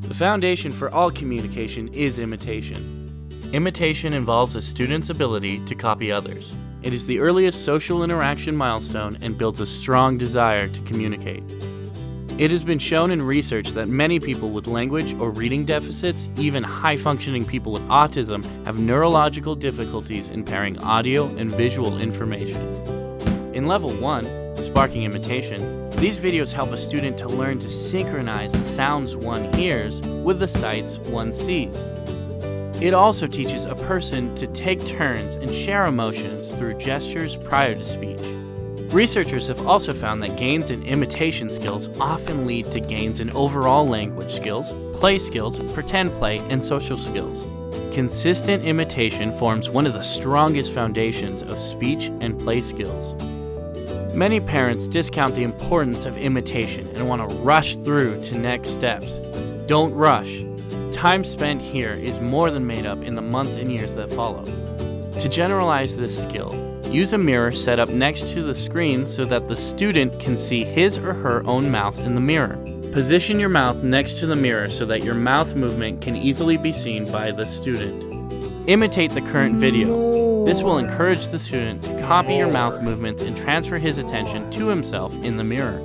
The foundation for all communication is imitation. Imitation involves a student's ability to copy others. It is the earliest social interaction milestone and builds a strong desire to communicate. It has been shown in research that many people with language or reading deficits, even high-functioning people with autism, have neurological difficulties in pairing audio and visual information. In Level 1, Sparking Imitation, these videos help a student to learn to synchronize the sounds one hears with the sights one sees. It also teaches a person to take turns and share emotions through gestures prior to speech. Researchers have also found that gains in imitation skills often lead to gains in overall language skills, play skills, pretend play, and social skills. Consistent imitation forms one of the strongest foundations of speech and play skills. Many parents discount the importance of imitation and want to rush through to next steps. Don't rush. Time spent here is more than made up in the months and years that follow. To generalize this skill, use a mirror set up next to the screen so that the student can see his or her own mouth in the mirror. Position your mouth next to the mirror so that your mouth movement can easily be seen by the student. Imitate the current video. This will encourage the student to copy your mouth movements and transfer his attention to himself in the mirror.